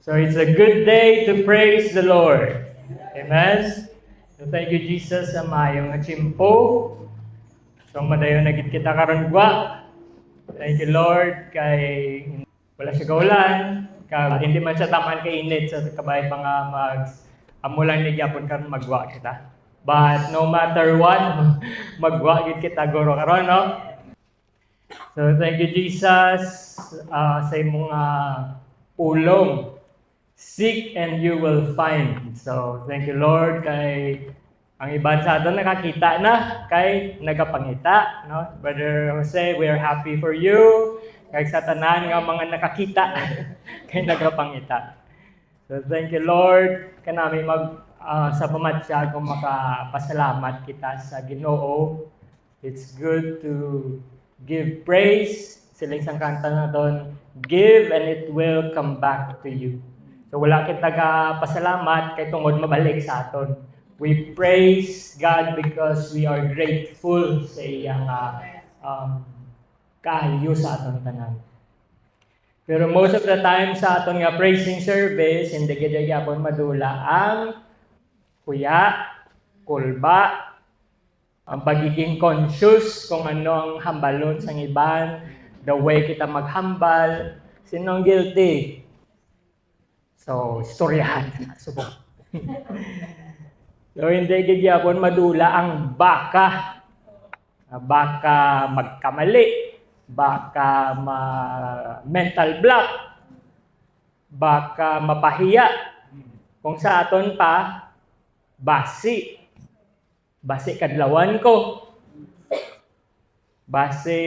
So it's a good day to praise the Lord. Amen? So thank you, Jesus, sa mayong achimpo. So madayon nagit kita karon gwa. Thank you, Lord, kay wala siya gaulan, hindi man siya taman kay init sa kabay pa nga amulan ni gyapon karon magwa kita. But no matter what, magwa gid kita guro karon, no? So thank you, Jesus, sa imong pulong. Seek and you will find. So, thank you, Lord, kay ang iban sa atin nakakita na, kay nagapangita. No? Brother Jose, we are happy for you. Kay sa tanan nga mga nakakita, kay nagapangita. So, thank you, Lord. Kanami sa pamatsyag kung makapasalamat kita sa Ginoo. It's good to give praise. Silang isang kanta na doon, give and it will come back to you. So wala kita pasalamat kay tungod mabalik sa aton. We praise God because we are grateful sa iyang kaayo sa aton tanan. Pero most of the time sa aton nga praising service, hindi gid gyapon madula ang kuya, kulba, ang pagiging conscious kung ano ang hambalon sa iban, the way kita maghambal, sinong guilty? So, istoryahan na subok. So, hindi gyapon madula ang baka. Baka magkamali, baka mental block, baka mapahiya. Kung sa aton pa, basi. Basi kadlawan ko. Basi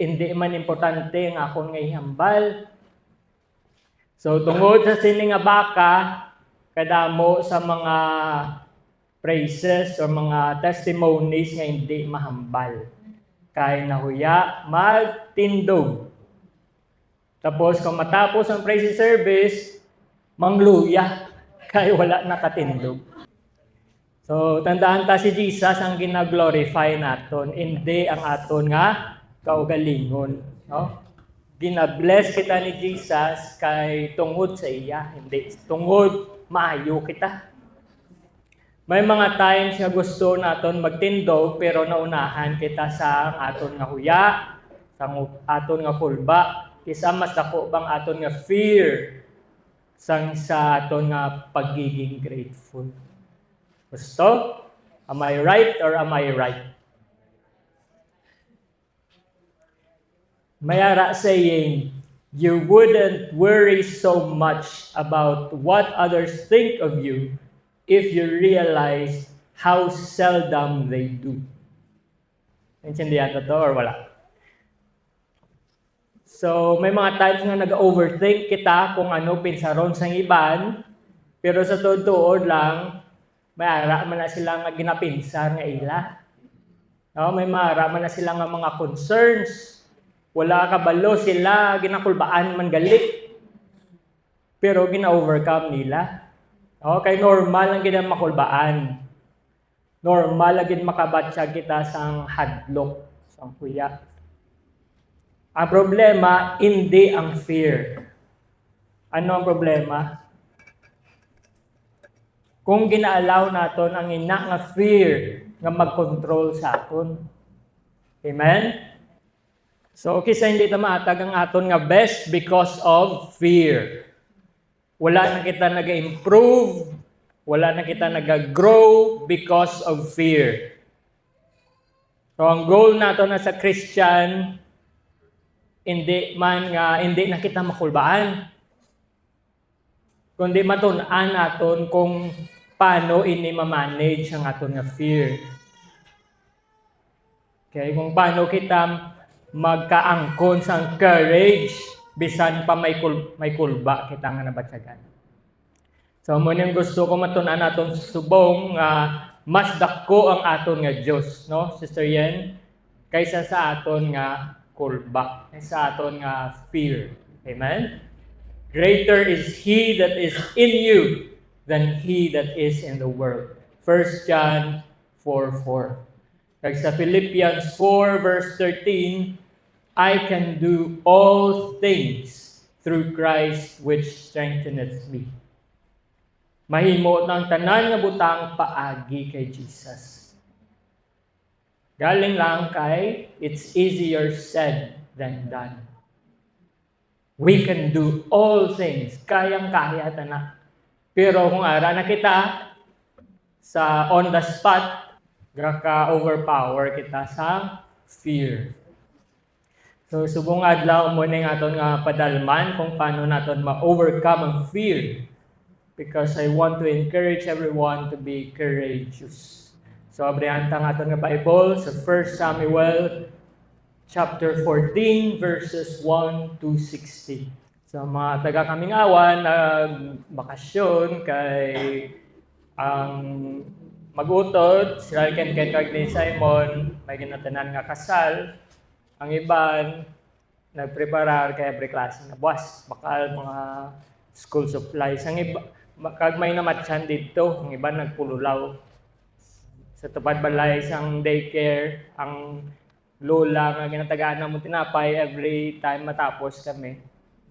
hindi man importante ang akong nga ihambal. So tungod sa sini nga baka, kadamo sa mga praises o mga testimonies nga hindi mahambal. Kay nahuya, magtindog. Tapos kung matapos ang praise service, mangluya. Kay wala nakatindog. So tandaan ta si Jesus ang gina-glorify naton, hindi ang aton nga kaugalingon. No? Gina-bless kita ni Jesus kay tungod sa iya, hindi tungod maayo kita. May mga times nga gusto naton magtindog pero naunahan kita sa aton nga huya, sa aton nga kulba, isa mas dako bang aton nga fear sa aton nga pagiging grateful. Gusto? Am I right or am I right? Mayara saying, you wouldn't worry so much about what others think of you if you realize how seldom they do. Naintindihan to or wala? So, may mga times nga nag-overthink kita kung ano pinsaron sa iban, pero sa tuod lang, mayara man na sila nga ginapinsar nga ila. No, may mayara man na sila nga mga concerns. Wala kabalo sila, ginakulbaan man galit. Pero gina-overcome nila. Okay, normal lang gina makulbaan. Normal lang gina makabatsa kita sang hadlok, sang kuya. Ang problema, hindi ang fear. Ano ang problema? Kung ginaalaw naton ang ina nga fear nga mag-control sa aton. Amen? So, okay sa hindi ta maatag ang aton nga best because of fear. Wala na kita nag-improve, wala na kita nag-grow because of fear. So, ang goal nato na sa Christian, hindi na kita makulbaan. Kundi matun-an naton kung paano ini ma-manage ang aton nga fear. Okay, kung paano kita magkaangkon sang courage bisan pa may kulba kita nga nabatyagan. So mo nang gusto ko matun-an naton subong mas dako ang aton nga Dios, no? Sister Yen, kaysa sa aton nga kulba, kaysa aton nga fear. Amen. Greater is He that is in you than he that is in the world. 1 John 4:4. Kag sa Philippians 4 verse 13, I can do all things through Christ which strengtheneth me. Mahimo ng tanan nga butang paagi kay Jesus. Galing lang kay it's easier said than done. We can do all things. Kayang-kaya na. Pero kung ara na kita sa on the spot, gaka-overpower kita sa fear. So, subong adlaw mo ning aton nga padalman kung paano naton ma-overcome ang fear. Because I want to encourage everyone to be courageous. So, abrihan ta nga aton nga Bible sa 1 Samuel chapter 14 verses 1 to 16. So, mga taga-Kamingawan bakasyon kay ang mag-utod, sila ken ni Simon, may ginatanan nga kasal. Ang iban, nagpreparar kay every class na buwas, bakal mga school supplies. Ang iba, kag may namatsan dito, ang iba nagpululaw. Sa tupad balay, isang daycare, ang lola nga ginatagaan na mo tinapay every time matapos kami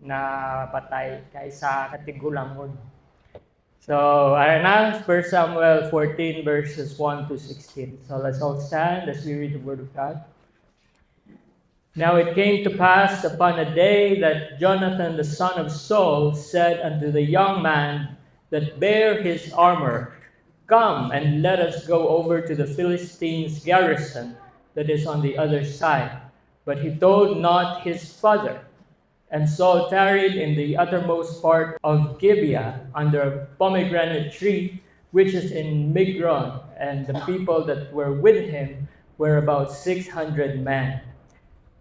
na patay kaysa katigulangon. So, na 1 Samuel 14 verses 1 to 16. So, let's all stand as we read the Word of God. Now it came to pass upon a day that Jonathan the son of Saul said unto the young man that bare his armor, Come and let us go over to the Philistines' garrison that is on the other side. But he told not his father. And Saul tarried in the uttermost part of Gibeah under a pomegranate tree, which is in Migron, and the people that were with him were about 600 men.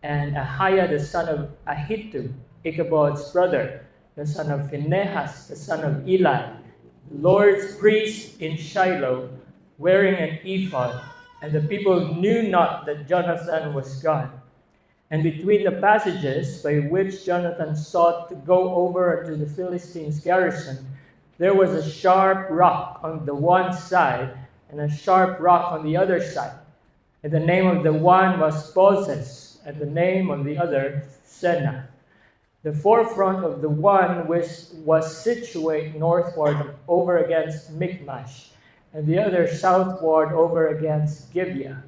And Ahiah the son of Ahitub, Ichabod's brother, the son of Phinehas, the son of Eli, the Lord's priest in Shiloh, wearing an ephod, and the people knew not that Jonathan was gone. And between the passages by which Jonathan sought to go over to the Philistines' garrison, there was a sharp rock on the one side and a sharp rock on the other side. And the name of the one was Bozez, and the name of the other Senah. The forefront of the one was situate northward over against Michmash, and the other southward over against Gibeah.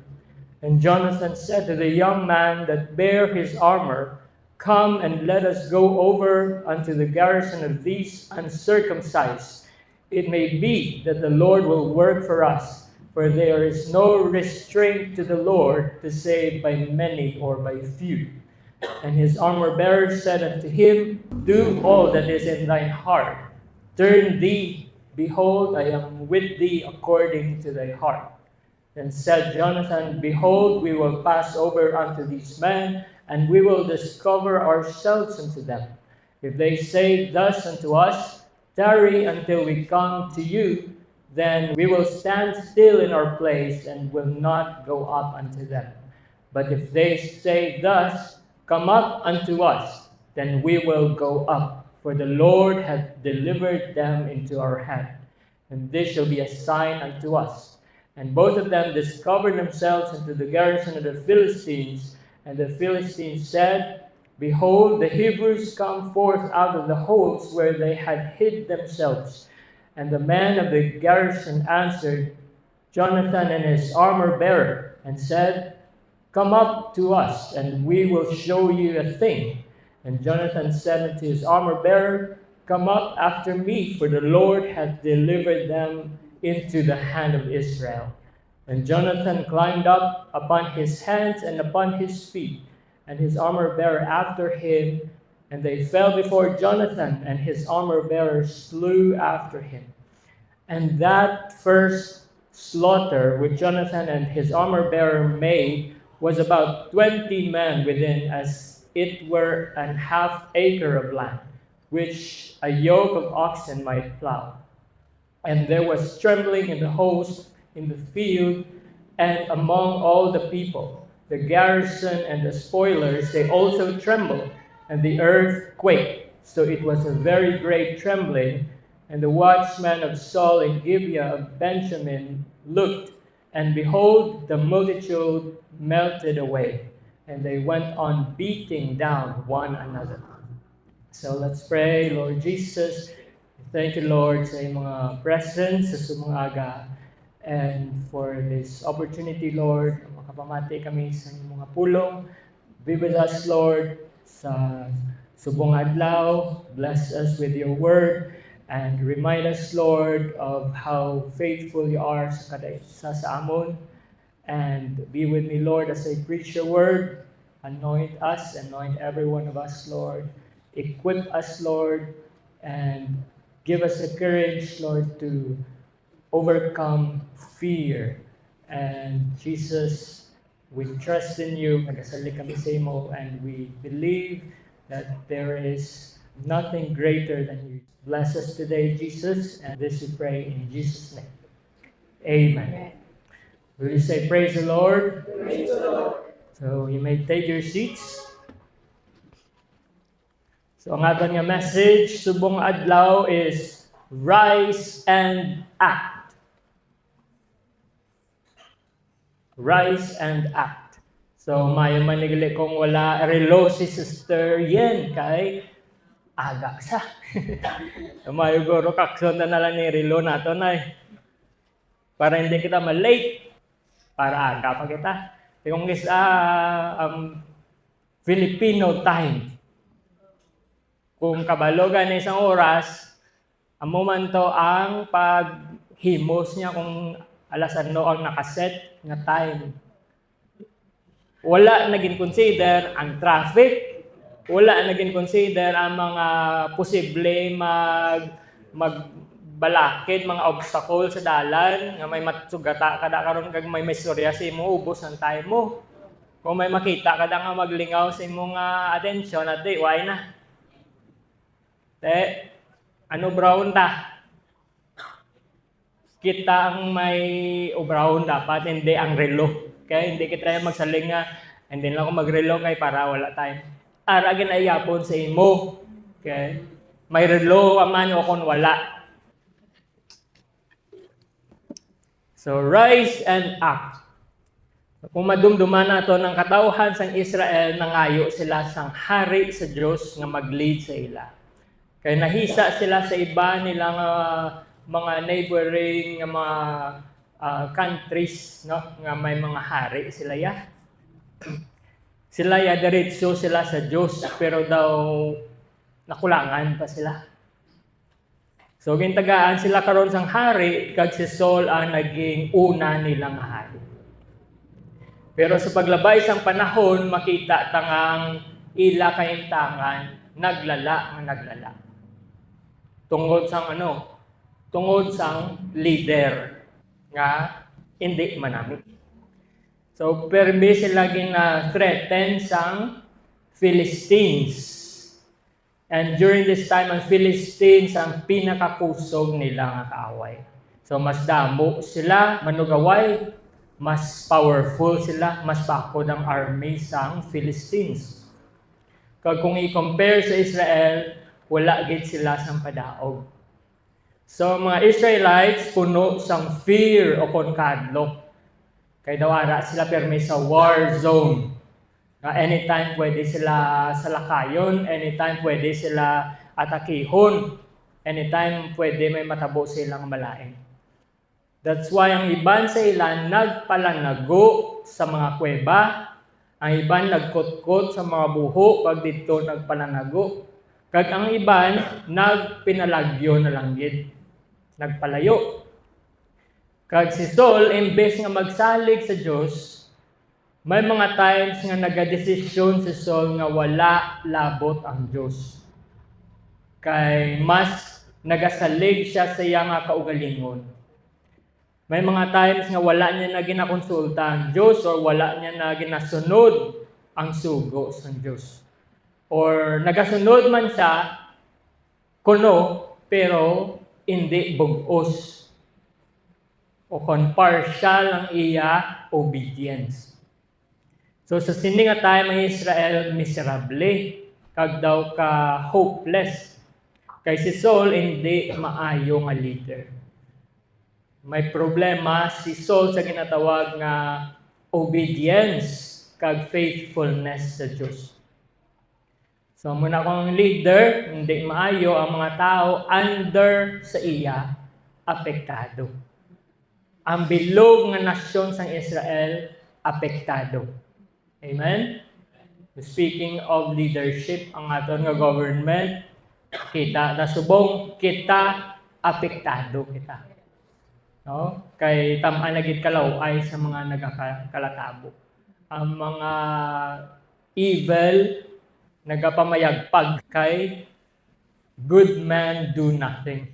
And Jonathan said to the young man that bare his armor, Come and let us go over unto the garrison of these uncircumcised. It may be that the Lord will work for us, for there is no restraint to the Lord to save by many or by few. And his armor-bearer said unto him, Do all that is in thine heart. Turn thee, behold, I am with thee according to thy heart. Then said Jonathan, Behold, we will pass over unto these men, and we will discover ourselves unto them. If they say thus unto us, Tarry until we come to you, then we will stand still in our place, and will not go up unto them. But if they say thus, Come up unto us, then we will go up, for the Lord hath delivered them into our hand. And this shall be a sign unto us. And both of them discovered themselves unto the garrison of the Philistines. And the Philistines said, Behold, the Hebrews come forth out of the holes where they had hid themselves. And the men of the garrison answered Jonathan and his armor-bearer, and said, Come up to us, and we will show you a thing. And Jonathan said unto his armor-bearer, Come up after me, for the Lord hath delivered them into the hand of Israel. And Jonathan climbed up upon his hands and upon his feet, and his armor-bearer after him, and they fell before Jonathan, and his armor-bearer slew after him. And that first slaughter which Jonathan and his armor-bearer made was about 20 men within, as it were an half acre of land, which a yoke of oxen might plow. And there was trembling in the host in the field, and among all the people. The garrison and the spoilers, they also trembled, and the earth quaked. So it was a very great trembling. And the watchmen of Saul in Gibeah of Benjamin looked, and behold, the multitude melted away, and they went on beating down one another. So let's pray. Lord Jesus, thank you, Lord, sa iyong mga presence sa sumungaga and for this opportunity, Lord, makapamati kami sa iyong mga pulong. Be with us, Lord, sa subong adlaw. Bless us with your word and remind us, Lord, of how faithful you are sa amon. And be with me, Lord, as I preach your word. Anoint us, anoint every one of us, Lord. Equip us, Lord, and give us the courage, Lord, to overcome fear. And Jesus, we trust in you, nagasali kami sa imo, and we believe that there is nothing greater than you. Bless us today, Jesus, and this we pray in Jesus' name. Amen. Will you say praise the Lord? Praise the Lord. So you may take your seats. So ang aton nga message subong adlaw is rise and act. Rise and act. So may manigili kung wala relo si Sister Yen kay aga sa. Mayo goro kakson na lang ni relo nato nay. Para hindi kita malate. Para aga pa kita. Yung Filipino time. Kung kabalogan na isang oras, ang momento ang paghimos niya kung alas ano ang nakaset na time. Wala naging consider ang traffic, wala naging consider ang mga posible magbalakid, mga obstacle sa dalan, nga may matsugata kada karon kag may istorya sa imo, ubos ang time mo. Kung may makita kada nga maglingaw sa imong atensyon at di, why na? Ano brown ta? Kita ang may brown dapat, hindi ang relo. Okay? Hindi kita magsaling nga, hindi lang ako magrelo kay para wala time. Aragin ay yapon sa imo. Okay? May relo aman o kung wala. So, rise and act. Kung madumduman nato ng katawhan sang Israel, nangayo sila sang hari sa Diyos nga mag-lead sa ila. Kaya nahisa sila sa iba nilang mga neighboring mga countries, no, nga may mga hari sila ya. Sila ya diretso sila sa Diyos pero daw nakulangan pa sila. So gintagaan sila karon sang hari kag si Saul ang naging una nilang hari. Pero sa paglabay sang panahon makita tangang ila kaintangan naglala. Tungod sang leader nga hindi manamit. So permi sila threaten sang Philistines. And during this time, ang Philistines ang pinakakusog nila nga kaaway. So mas damo sila, manugaway, mas powerful sila, mas bakod ang army sang Philistines. Kung i-compare sa Israel, wala gid sila sang padaog. So mga Israelites puno sang fear o konkadlo. Kay dawara sila permi sa war zone. Anytime pwede sila salakayon, anytime pwede sila atakihon, anytime pwede may matabo silang malain. That's why ang iban sa ilan nagpalanago sa mga kuweba, ang iban nagkutkot sa mga buho pag dito nagpalanago, kag ang iban nagpinalagyo na langgit, nagpalayo. Kag si Saul, imbes nga magsalig sa Diyos, may mga times nga nagadesisyon si Saul nga wala labot ang Diyos. Kay mas nagasalig siya sa iya nga kaugalingon. May mga times nga wala niya na ginakonsulta ang Diyos or wala niya na ginasunod ang sugo sa Diyos. Or nagasunod man siya kuno pero hindi bugos. O kon partial ang iya obedience. So sa sini nga time ang Israel miserable, kag daw ka hopeless. Kay si Saul hindi maayo nga leader. May problema si Saul sa ginatawag nga obedience kag faithfulness sa Diyos. So muna akong leader, hindi maayo ang mga tao under sa iya, apektado. Ang bilog nga nasyon sang Israel, apektado. Amen? Speaking of leadership, ang aton nga government, kita nasubong, kita apektado kita. No? Kay tamaan na gid kalaway sa mga nagakalatabo. Ang mga evil nagapamayagpag kay good man do nothing.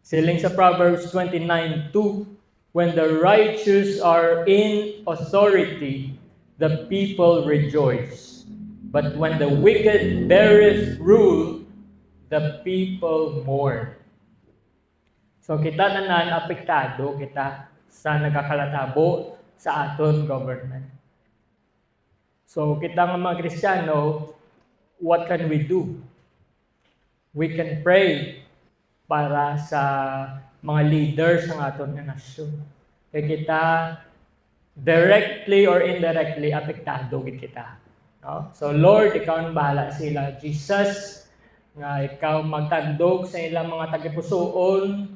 Siling sa Proverbs 29:2, when the righteous are in authority, the people rejoice. But when the wicked beareth rule, the people mourn. So kita nanan apektado kita sa nagakalatabo sa aton government. So kita nga mga Kristiyano, what can we do? We can pray para sa mga leaders ng aton nga nasyon. Kaya kita directly or indirectly apektado gid kita. No? So Lord, ikaw ang bahala sila. Jesus, nga ikaw magtandog sa ilang mga tagipusoon,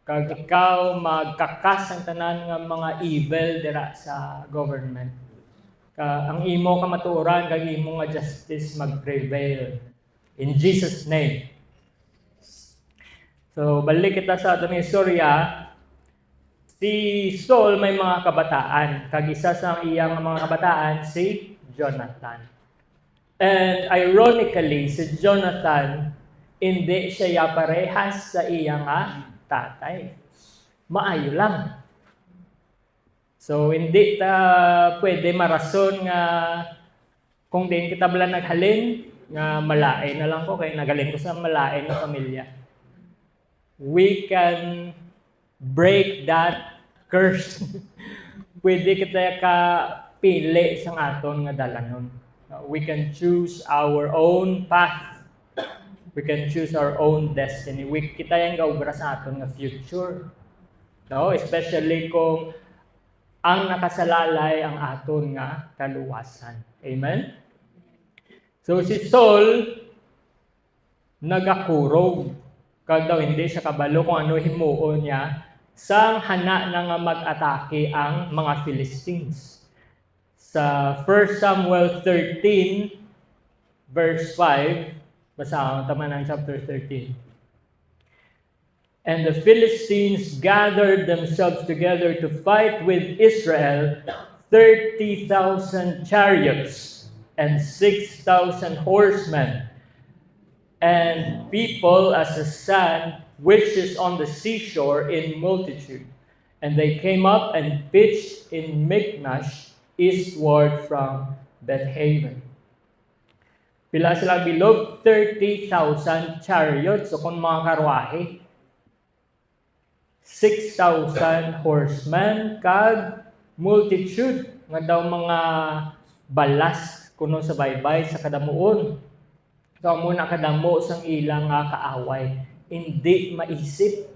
kag ikaw magkakas ang tanan nga mga evil dira sa government. Ang imo kamatuoran kag imo nga justice mag-prevail. In Jesus' name. So, balik kita sa atong istorya. Si Saul may mga kabataan. Kag isa sa iyang mga kabataan, si Jonathan. And ironically, si Jonathan, hindi siya parehas sa iyang tatay. Maayo lang. So, hindi ta pwede marason nga kung din kita bala naghalin, nga malain na lang ko, kaya nagaling ko sa malain na pamilya. We can break that curse. Pwede kita pili sa aton nga dalanon. We can choose our own path. We can choose our own destiny. Kita yung gaubra sa aton nga future. No? Especially kung ang nakasalalay ang aton nga kaluwasan. Amen? So si Saul, nagakurog. Kag daw hindi siya kabalo kung ano himuon niya, sang hana na nga mag-atake ang mga Philistines. Sa 1 Samuel 13, verse 5, basahan tama ng chapter 13. And the Philistines gathered themselves together to fight with Israel, 30,000 chariots and 6,000 horsemen, and people as the sand which is on the seashore in multitude. And they came up and pitched in Michmash, eastward from Bethaven. Pila sila bilog? 30,000 chariots, so kung mga karwahe. 6,000 horsemen, kag multitude, nga daw mga balas kuno sa baybay sa kadamuon. So muna kadamo sang ilang kaaway, hindi maisip.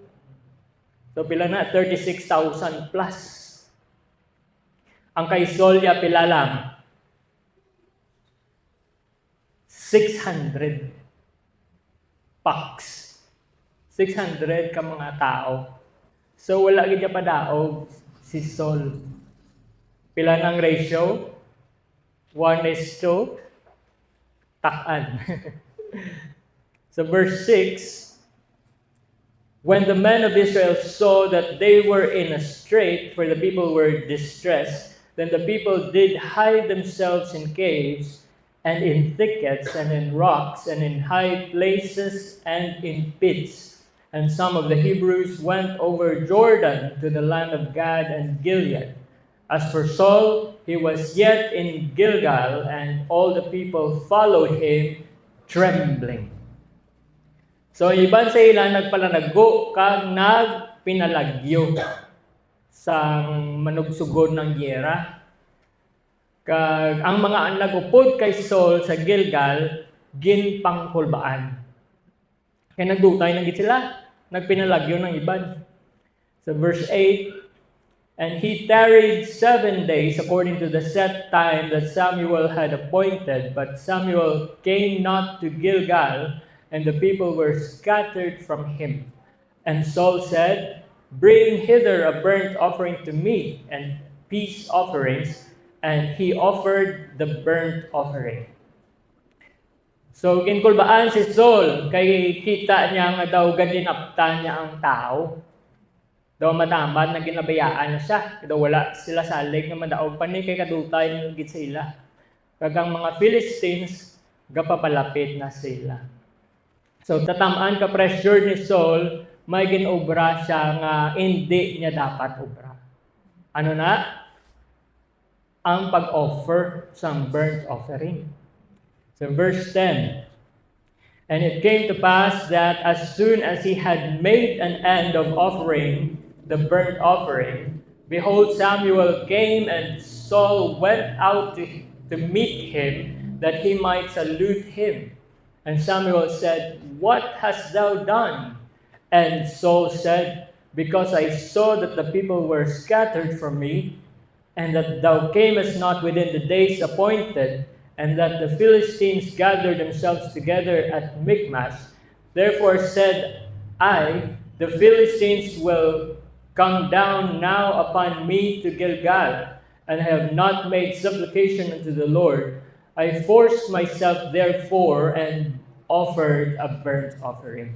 So pila na 36,000 plus. Ang kay Solya pila lang 600 packs. 600 ka mga tao. So wala gid pa daog si Saul. Pila ng ratio? 1:2 takan. So verse 6, when the men of Israel saw that they were in a strait, for the people were distressed, then the people did hide themselves in caves and in thickets and in rocks and in high places and in pits. And some of the Hebrews went over Jordan to the land of Gad and Gilead. As for Saul, he was yet in Gilgal, and all the people followed him, trembling. So, iban sa ilan nagpalanaggo kag nagpinalagyo sa manugsugod ng gyera. Kag ang mga nagupod kay Saul sa Gilgal, ginpangkulbaan. Kaya nagdutay na gid sila, nagpinalagyo ng iban. So verse 8, And he tarried 7 days according to the set time that Samuel had appointed. But Samuel came not to Gilgal, and the people were scattered from him. And Saul said, Bring hither a burnt offering to me, and peace offerings. And he offered the burnt offering. So, kinkulbaan si Saul, kay kita niya nga daw gadinaptan niya ang tao. Daw matamad na ginabayaan na siya. Daw wala sila salig nga madaog pa ni kay kadutay ng git sila. Kagang mga Philistines, gapapalapit na sila. So, tatamaan ka pressure ni Saul, may ginobra siya nga hindi niya dapat obra. Ano na? Ang pag-offer sa burnt offering. So verse 10, And it came to pass that as soon as he had made an end of offering the burnt offering, behold, Samuel came, and Saul went out to meet him, that he might salute him. And Samuel said, What hast thou done? And Saul said, Because I saw that the people were scattered from me, and that thou camest not within the days appointed, and that the Philistines gathered themselves together at Michmash. Therefore said I, The Philistines will come down now upon me to Gilgal, and have not made supplication unto the Lord. I forced myself therefore, and offered a burnt offering.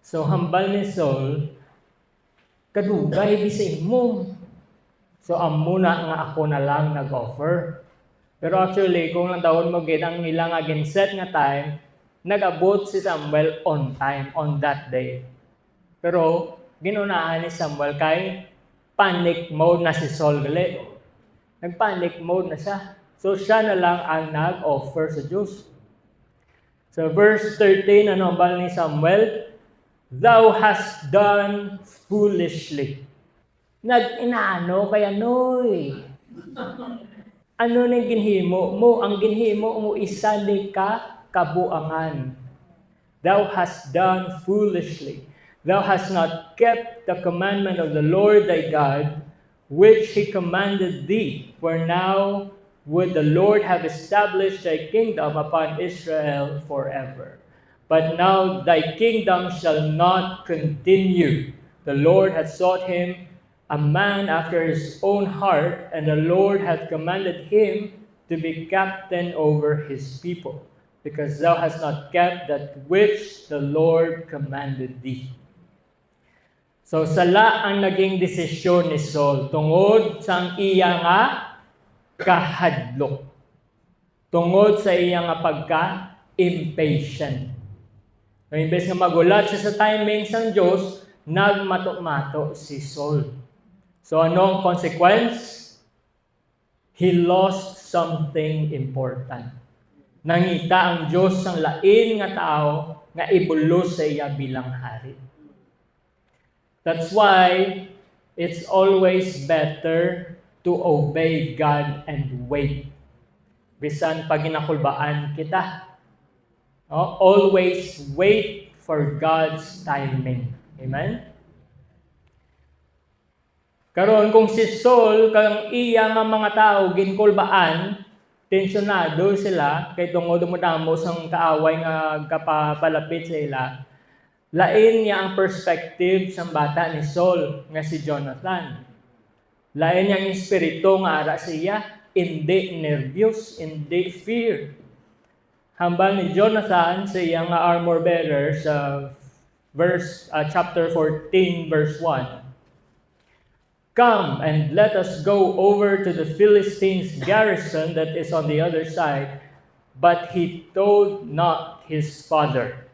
So hambal ni Saul, kadugay bisay mo. So amuna nga ako na lang nag-offer. Pero actually, kung lang taon mo ang ilang set nga time, nag-abot si Samuel on time, on that day. Pero, ginunahan ni Samuel kay panic mode na si Saul gali. Nag-panic mode na siya. So, siya na lang ang nag-offer sa Diyos. So, verse 13, ano ang bal ni Samuel? Thou hast done foolishly. Nag-inaano kaya noy. Ano nang ginhimo mo? Ang ginhimo mo isali ka kabuangan. Thou hast done foolishly. Thou hast not kept the commandment of the Lord thy God, which he commanded thee. For now would the Lord have established thy kingdom upon Israel forever. But now thy kingdom shall not continue. The Lord hath sought him, a man after his own heart, and the Lord hath commanded him to be captain over his people, because thou hast not kept that which the Lord commanded thee. So sala ang naging desisyon ni Saul tungod sa iya nga kahadlok. Tungod sa iya nga pagka-impatient. So, imbes nga magulat siya sa timing ng Diyos, nagmato-mato si Saul. So ano ang consequence? He lost something important. Nangita ang Diyos ng lain nga tao nga ibulos sa iya bilang hari. That's why it's always better to obey God and wait. Bisan pag ginakulbaan kita. Always wait for God's timing. Amen? Karon kung si Saul, kang iya nga mga tao, ginkulbaan, tensyonado sila, kay tungod mo damo sang kaaway nga kapapalapit sa ila, lain niya ang perspective sang bata ni Saul, nga si Jonathan. Lain niya ang espiritu nga ara siya, hindi nervyos, hindi fear. Hambal ni Jonathan sa iyang armor bearer sa chapter 14, verse 1. Come and let us go over to the Philistines' garrison that is on the other side. But he told not his father.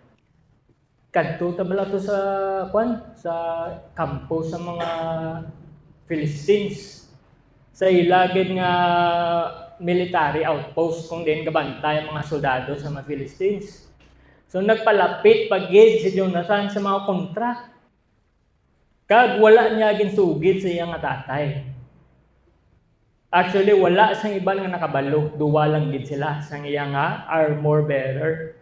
Kadto tabala to sa kampo sa mga Philistines. Sa ilagid nga military outpost kung din gabantay ang mga soldado sa mga Philistines. So nagpalapit pagid si Jonathan sa mga kontra. Kag wala niya ginsugid sa iyang tatay. Actually, wala sang iba nga nakabalo. Duwa lang gid sila sang iyang armor bearer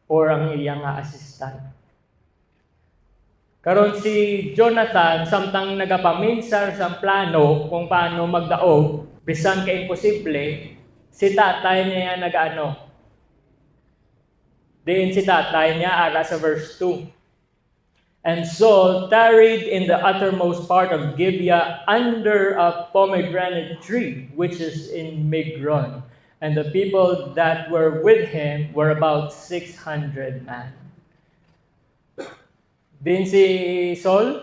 or ang iyang assistant. Karon si Jonathan, samtang nagapaminsar sa plano kung paano magdaog, bisan ka imposible, si tatay niya nag-ano. Diin si tatay niya, ara sa verse 2. And Saul tarried in the uttermost part of Gibeah under a pomegranate tree, which is in Migron. And the people that were with him were about 600 men. Din si Saul,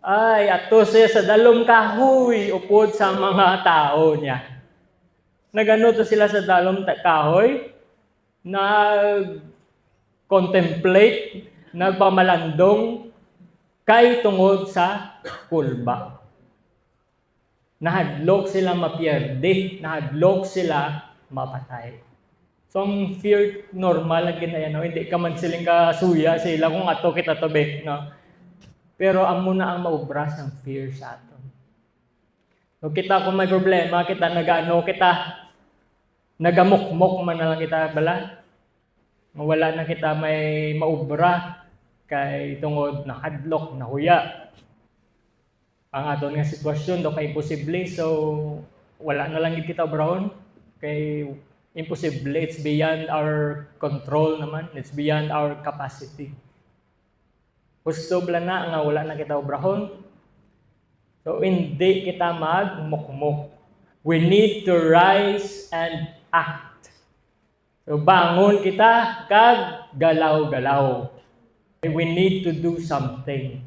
ay ato siya sa dalom kahoy upod sa mga tao niya. Nagano to sila sa dalom kahoy, nag-contemplate, nagpamalandong kay tungod sa kulba. Nahadlok sila mapiyerde, nahadlok sila mapatay. So, ang fear, normal lang ginaya, no? Hindi ka man siling kasuya sila kung ato kita tabi, no? Pero amo na ang maubras ng fear sa aton. So, kita kung may problema, kita nag-ano, kita nagamukmok man na lang kita, bala? Wala na kita may maubra kay tungod na hadlok, na huya. Ang aton nga sitwasyon, do kay imposible, so wala na lang kita brown, kay imposible, it's beyond our control naman, it's beyond our capacity. Gusto bala na nga wala na kita obrahon. So hindi kita magmukmok. We need to rise and act. So bangon kita kag galaw-galaw. We need to do something.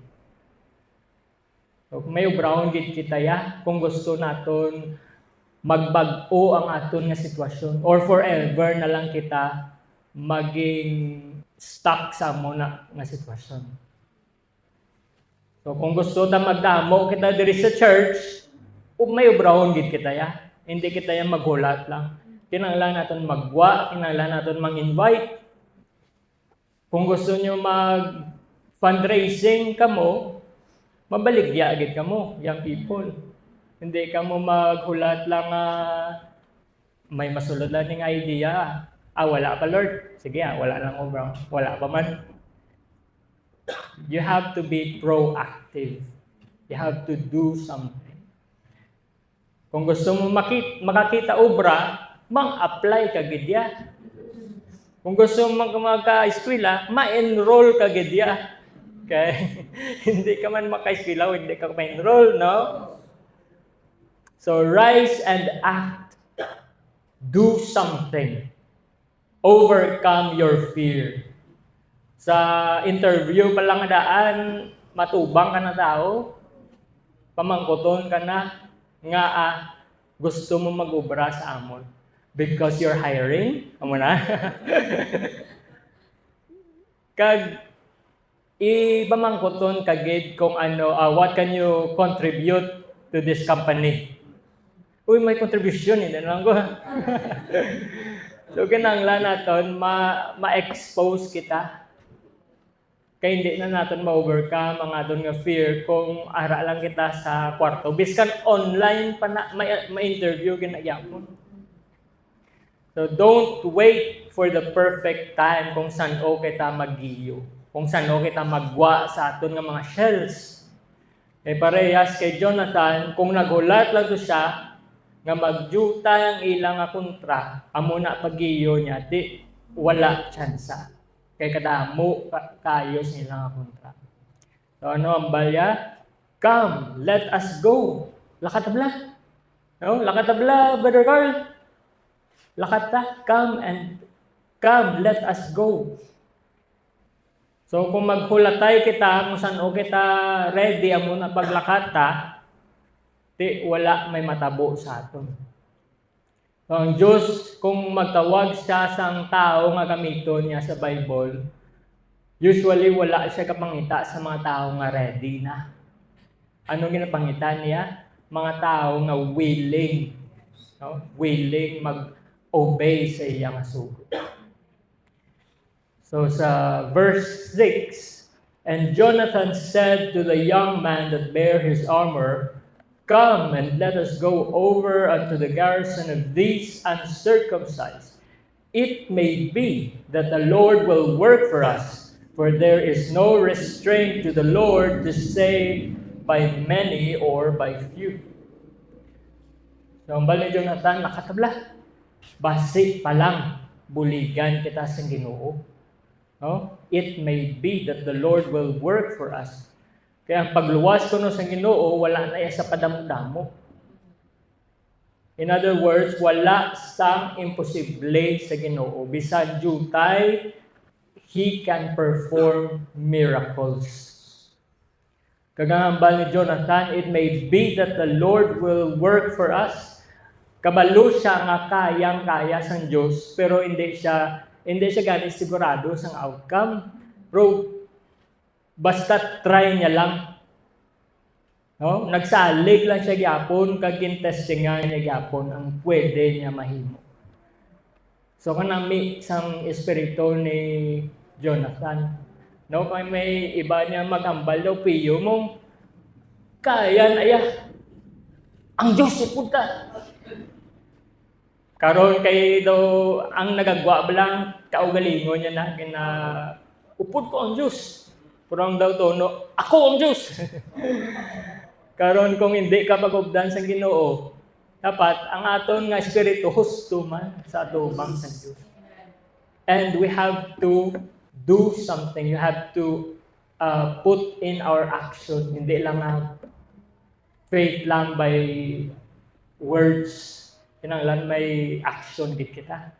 So may obrahon gid kita ya kung gusto naton magbag-o ang aton nga sitwasyon or forever na lang kita maging stuck sa muna nga sitwasyon. So kung gusto ta magdamo kita diri sa church, may obrahon gid kita ya. Hindi kita ya maghulat lang. Kinahanglan naton magwa, kinahanglan naton mang-invite. Kung gusto niyo mag fundraising kamo, mabaligya gid kamo, young people. Hindi ka mo maghulat lang may masulod lang ng idea. Wala pa Lord. Sige wala lang bro. Wala pa man. You have to be proactive. You have to do something. Kung gusto mo makakita obra, mang-apply ka gidya. Kung gusto mo magka-eskwela, ma-enroll ka gidya. Okay? Hindi ka man maka-eskwela, hindi ka ma-enroll, no? So rise and act. Do something. Overcome your fear. Sa interview pa lang daan, matubang ka na tao, pamangkoton ka na, nga gusto mo mag-ubra sa amon. Because you're hiring, amo na. Kag ipamangkoton kagid kung ano, what can you contribute to this company? Uy, may contribution, hindi na lang ko. So, kinahanglan natin ma-expose kita. Kaya hindi na natin ma-overcome ang aton nga fear kung ara lang kita sa kwarto. Biskan online pa na, ma-interview ginayapon. So, don't wait for the perfect time kung saan kita mag-iyo. Kung saan kita magwa sa aton nga mga shells. Parehas kay Jonathan, kung nagulat lang to siya, nga magjuta ang ilang kontra, amo na pag-iyo niya, di wala tsansa. Kay kadamo kayo sa ilang kontra. So ano ang balya? Come, let us go. Lakatabla. No? Lakatabla, Brother Carl. Lakata, come, let us go. So kung maghulatay kita, kung saan kita ready, amo na paglakata, wala may matabo sa aton. So, ang Diyos, kung magtawag siya sang tao nga gamiton niya sa Bible, usually wala siya kapangita sa mga tao nga ready na. Ano ginapangita niya? Mga tao nga willing. No? Willing mag-obey sa iyang sugo. So sa verse 6, and Jonathan said to the young man that bare his armor, Come and let us go over unto the garrison of these uncircumcised. It may be that the Lord will work for us, For there is no restraint to the Lord to save by many or by few. So, ang bali Jonathan, nakatabla. Basi pa lang, buligan kita sa Ginoo. No? It may be that the Lord will work for us. Kaya ang pagluwas ko no sa Ginoo, wala na sa padamo-damo. In other words, wala sang imposible sa Ginoo. Bisan jutay, He can perform miracles. Kagahambal ni Jonathan, it may be that the Lord will work for us. Kabalo siya nga kayang-kaya sang Diyos, pero hindi siya ganit sigurado sang outcome. Bro, basta try niya lang. No? Nagsalig lang siya gyapon, kag intestingan niya gyapon ang pwede niya mahimo. So kanami sang espiritu ni Jonathan. No, kay may iba niya magambal daw piyo mong kaya na ang Diyos ipunta. Karon kay daw ang nagagwa lang kaugalingon niya na kina upod ko ang Diyos. Kurang daw tono, ako ang Diyos. Karon kung hindi ka pagubdan sa Ginoo, dapat ang aton nga espiritu husto man sa atubang sa Diyos. And we have to do something. You have to put in our action. Hindi lang faith lang by words. Kinanglan may action din kita.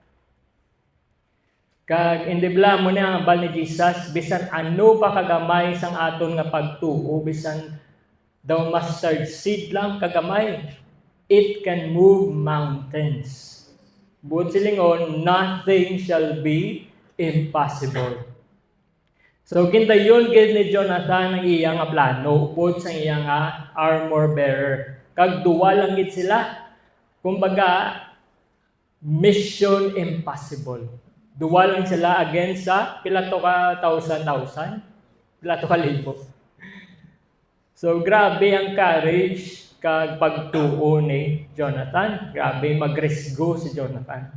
Kag indibla mo na ang bal ni Jesus, bisan ano pa kagamay sang aton nga pagtuo, bisan daw mustard seed lang kagamay, it can move mountains. Buot silingon, nothing shall be impossible. So kindayon gid ni Jonathan ang iyang plano upod sa iyang armor bearer. Kag duwa lang gid sila. Kumbaga, mission impossible. Duwa lang sila against sa pila to ka thousand, pila to ka libo. So grabe ang courage kag pagtuo ni Jonathan. Grabe magresgo si Jonathan.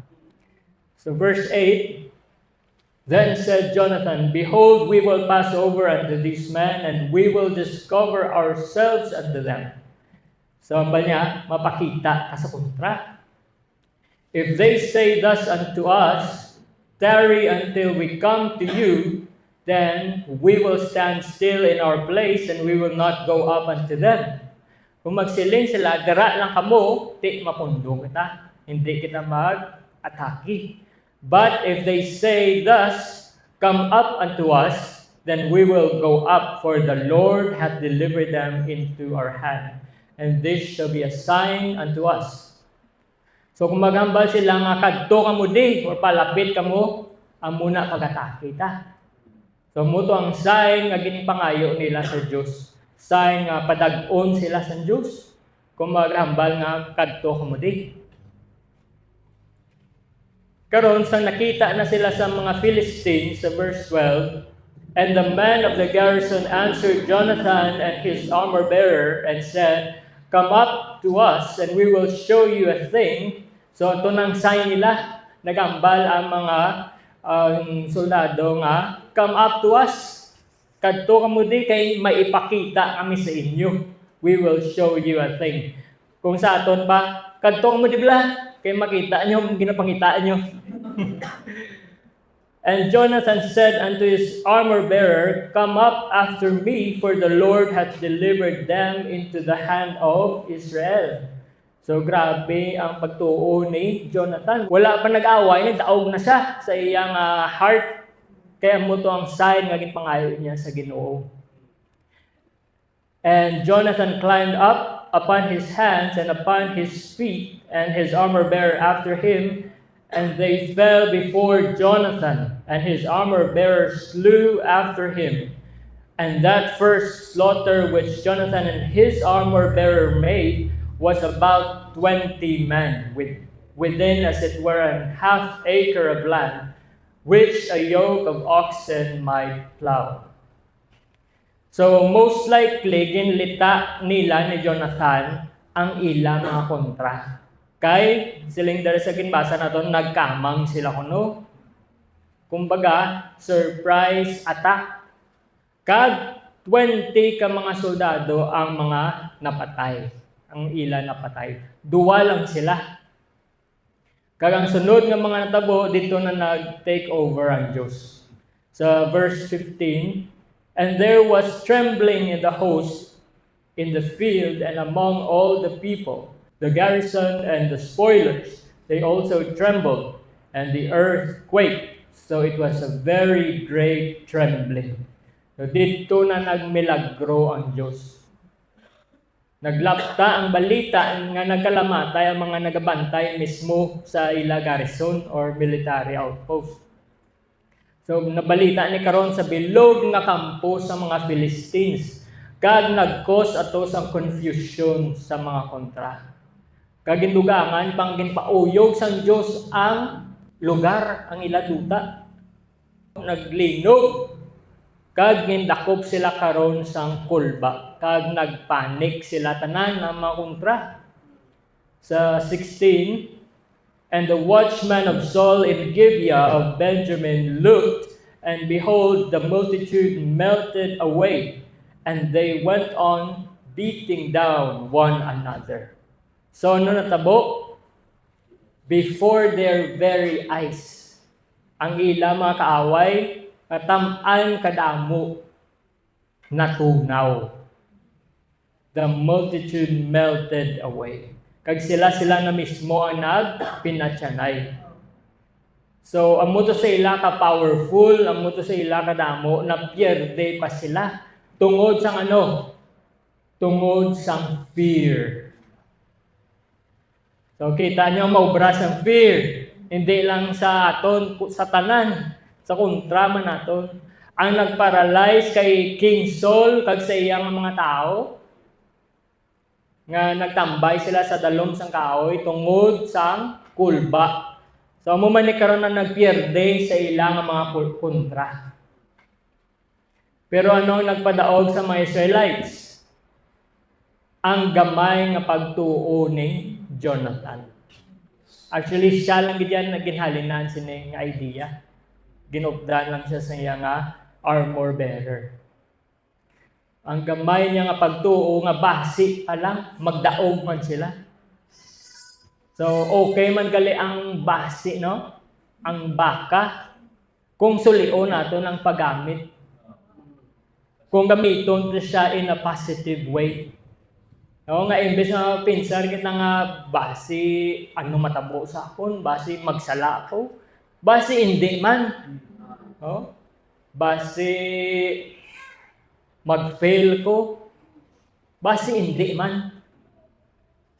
So verse 8, Then said Jonathan, Behold, we will pass over unto these men, and we will discover ourselves unto them. So, ang niya, mapakita ka sa kontra. If they say thus unto us, tarry until we come to you, then we will stand still in our place, and we will not go up unto them. Kung magsiling sila, dara lang kamo, di mapundong kita. Hindi kita mag-atake. But if they say thus, come up unto us, then we will go up, for the Lord hath delivered them into our hand. And this shall be a sign unto us. So kung maghambal sila nga kadto ka mo di, or palapit ka mo, ang muna pagatake ta. So muto ang sign nga ginipangayo nila sa Diyos. Sign nga padag-on sila sa Diyos. Kung maghambal nga kadto ka mo di. Karon sang nakita na sila sa mga Philistines sa verse 12, And the men of the garrison answered Jonathan and his armor-bearer and said, Come up to us, and we will show you a thing. So, ito nang sign nila. Nagambal ang mga soldado nga, Come up to us. Kadto kamo di kay maipakita kami sa inyo. We will show you a thing. Kung sa aton pa, kadto kamo di bala, kay makita nyo, ginapangitaan nyo. And Jonathan said unto his armor-bearer, Come up after me, for the Lord hath delivered them into the hand of Israel. So grabe ang pagtuo ni Jonathan. Wala pa nag-away, nagdaog na siya sa iyang heart. Kaya mo to ang sign nga ginpangayo niya sa Ginoo. And Jonathan climbed up upon his hands and upon his feet, and his armor-bearer after him, and they fell before Jonathan, and his armor-bearer slew after him. And that first slaughter which Jonathan and his armor-bearer made was about 20 men, within as it were an half acre of land, which a yoke of oxen might plow. So most likely, ginlita nila ni Jonathan ang ilang mga kontra. Kay siling dali sa ginbasa naton nagkamang sila kuno. Kumbaga, surprise attack. Kag 20 ka mga soldado ang mga napatay. Ang ila napatay. 2 lang sila. Kag ang sunod nga mga natabo, dito na nag-take over ang Diyos. Sa verse 15, and there was trembling in the host in the field and among all the people, the garrison and the spoilers. They also trembled, and the earth quaked. So it was a very great trembling. So dito na nagmilagro ang Diyos. Naglapta ang balita nga nagkalamatay ang mga nagabantay mismo sa ila garrison or military outpost. So nabalita ni karon sa bilog nga kampo sa mga Philistines. Kag nag-cause ato sang confusion sa mga kontra. Kag indugangan pang ginpauyog sang Dios ang lugar, ang ila duta. Naglinog. Kag gindakop sila karon sang kulba. Kag nagpanik sila tanan ng mga kontra. Sa 16, and the watchman of Saul in Gibeah of Benjamin looked, and behold, the multitude melted away, and they went on beating down one another. So ano natabo? Before their very eyes, ang ila mga kaaway, katam-an kadamo, natunaw. The multitude melted away. Kag sila na mismo ang nagpinatyanay. So, ang muto sa ila ka powerful, ang muto sa ila ka damo, na pierde pa sila. Tungod sang ano? Tungod sang fear. So, kita nyo maubra sang fear. Hindi lang sa aton, sa tanan, sa kontra man aton. Ang nagparalyze kay King Saul, kag sa iyang mga tao, nga nagtambay sila sa dalom sang kahoy tungod sang kulba. So amo man ni karon na nagpierde sa ilang mga kontra. Pero ano nagpadaog sa mga Israelites? Ang gamay nga pagtuo ni Jonathan. Actually siya lang gid yan naginhalinan sini nga idea. Ginupdan lang siya sa iya nga armor bearer. Ang gamay niya nga pagtuo nga basi alang magdaog man sila. So okay man gali ang basi, no? Ang baka kung sulion nato ng paggamit. Kung gamiton siya in a positive way. No, nga imbes na pinsar kita nga basi ano matabo sa akon, basi magsala ako, basi hindi man. No? Basi mag-fail ko, basi hindi man.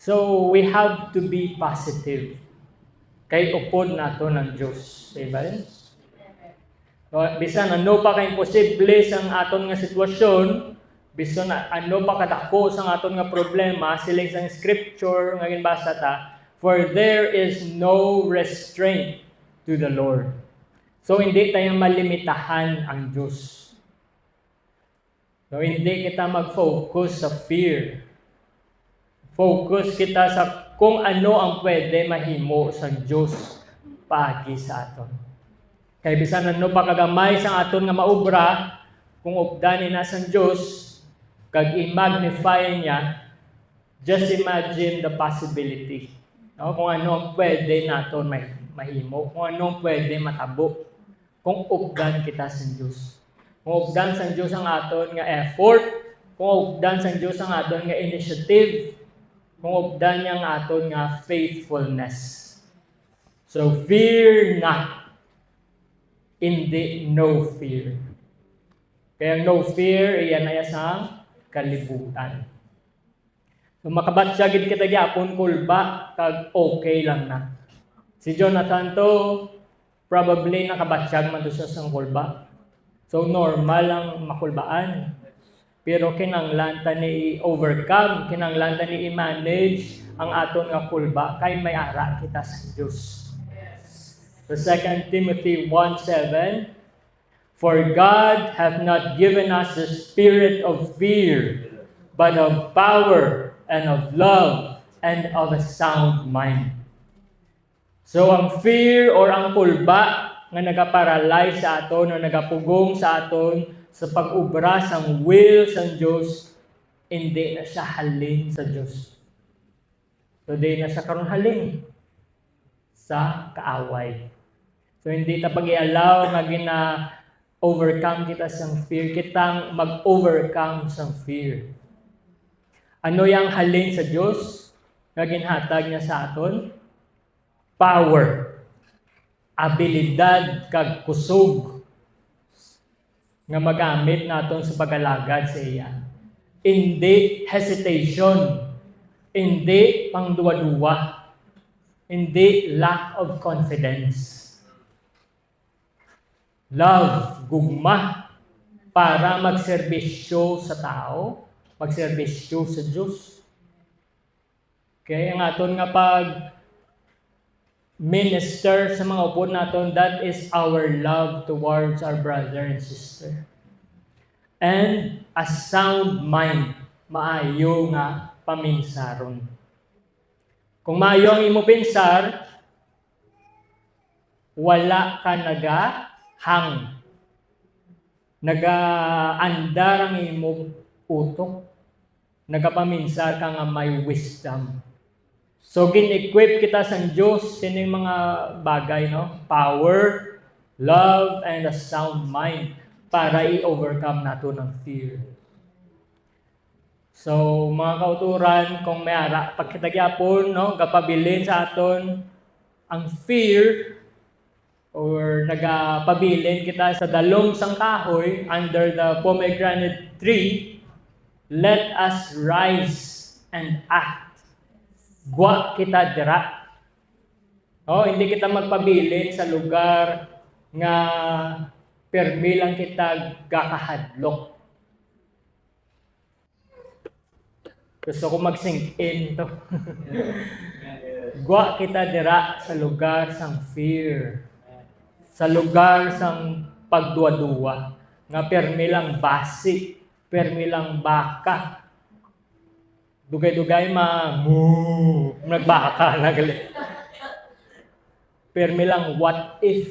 So, we have to be positive. Kay upod nato ng Diyos. Amen? So, bisan ano pa kay imposible sang aton nga sitwasyon, bisan ano pa kadako sang aton nga problema, siling sang scripture nga ginbasa ta, for there is no restraint to the Lord. So, hindi tayo malimitahan ang Diyos. So, hindi kita mag-focus sa fear. Focus kita sa kung ano ang pwede mahimo sa Diyos pagi sa aton. Kaya bisan ano pa kagamay sa aton nga maubra, kung updanin na sa Diyos, kag i-magnify niya, just imagine the possibility. No? Kung ano ang pwede naton mahimo, kung ano ang pwede matabo, kung updan kita sa Diyos. Kung updan sa Diyos ang aton nga effort, kung updan sa Diyos ang aton nga initiative, kung updan niya ang aton nga faithfulness. So, fear not. Hindi, no fear. Kaya no fear, iyan ay asang kalibutan. So, makabatsyagid kita gyapon kulba, kag okay lang na. Si Jonathan to, probably nakabatsyag man to siya sa kulba. So, normal ang makulbaan. Pero kinanglan ta ni overcome, kinanglan ta ni i-manage ang aton nga kulba kay may ara kita sa Dios. So 2 Timothy 1:7, for God hath not given us the spirit of fear, but of power and of love and of a sound mind. So ang fear or ang kulba nga nagaparalyze sa aton o nagapugong sa aton sa pag-ubra sang will sang Dios, hindi na siya halin sa Dios. So di na siya karon halin sa kaaway. So hindi ta pag-i-allow nga overcome kita sang fear, kitang mag-overcome sang fear. Ano yang halin sa Dios nga ginhatag niya sa aton? Power, abilidad kag kusog nga magamit naton sa pag-alagad sa iya. Hindi hesitation, hindi pangduwa-duwa, hindi lack of confidence. Love, gugma, para magserbisyo sa tao, magserbisyo sa Diyos. Okay, ang aton nga pag minister sa mga upod naton, that is our love towards our brother and sister. And a sound mind, maayo nga paminsaron. Kung maayo ang imo pinsar, wala ka nagahang, nagaandar ang imo utok, nagapaminsar ka nga may wisdom. So gin-equip kita sa Diyos sining mga bagay, no? Power, love, and a sound mind para i-overcome nato ng fear. So mga kauturan, kung may ara, pagkitagyapon, no, kapabilin sa aton ang fear, or nagapabilin kita sa dalong sang kahoy under the pomegranate tree, let us rise and act. Gwa kita dira. Oh, hindi kita magpabilin sa lugar nga permi lang kita gakahadlok. Gusto ko mag-sink in to. Gwa kita dira sa lugar sang fear. Sa lugar sang pagduwa-duwa. Nga permi lang basi, permi lang baka. Dugay-dugay nagbaka na gali. Permi lang what if.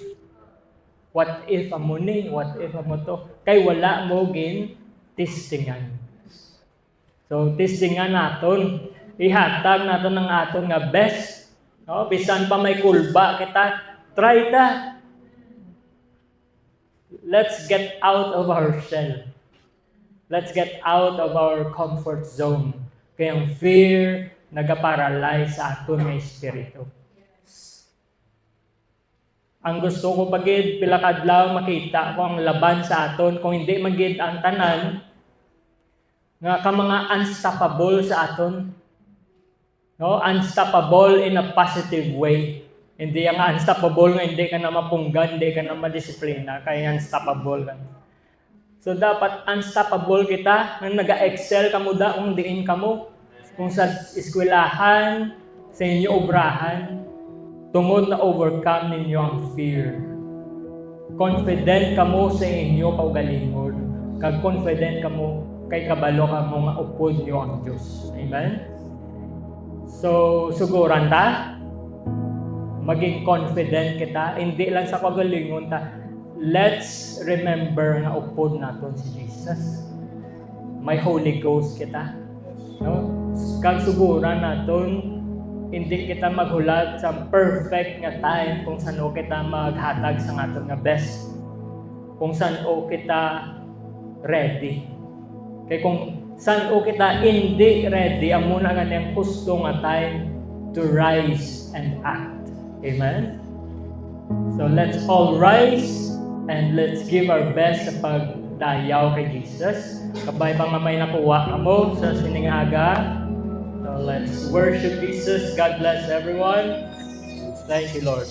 What if amo ni, what if amo to. Kay wala mo gin testingan. So testingan naton, ihatag naton ang aton nga best. No, bisan pa may kulba kita, try ta. Let's get out of our shell. Let's get out of our comfort zone. Kaya ang fear nagaparalyze sa aton nga espiritu. Ang gusto ko pagid pila kadlaw makita ko ang laban sa aton kung hindi magid ang tanan nga ka mga unstoppable sa aton. No, unstoppable in a positive way. Hindi ang unstoppable nga hindi ka na mapunggan, hindi ka na madisiplina, kaya unstoppable ka. So dapat unstoppable kita, nang naga-excel kamo da kung diin kamo, kung sa eskwelahan, sa inyo obrahan, tungod na overcome ninyo ang fear. Confident kamo sa inyo kaugalingon, kag confident kamo kay kabalo kamo nga upod nyo ang Dios. Amen. So suguran ta, maging confident kita, hindi lang sa kaugalingon ta. Let's remember nga upod naton si Jesus. May Holy Ghost kita. No? Kag suguran naton, hindi kita maghulat sa perfect nga time kung saan kita maghatag sa aton nga best. Kung saan kita ready. Kay kung saan kita hindi ready, ang muna nga niyang gusto nga time to rise and act. Amen? So let's all rise and let's give our best sa pagdayaw kay Jesus. Kabay pang may nakuha mo sa siningaga. So let's worship Jesus. God bless everyone. Thank you, Lord.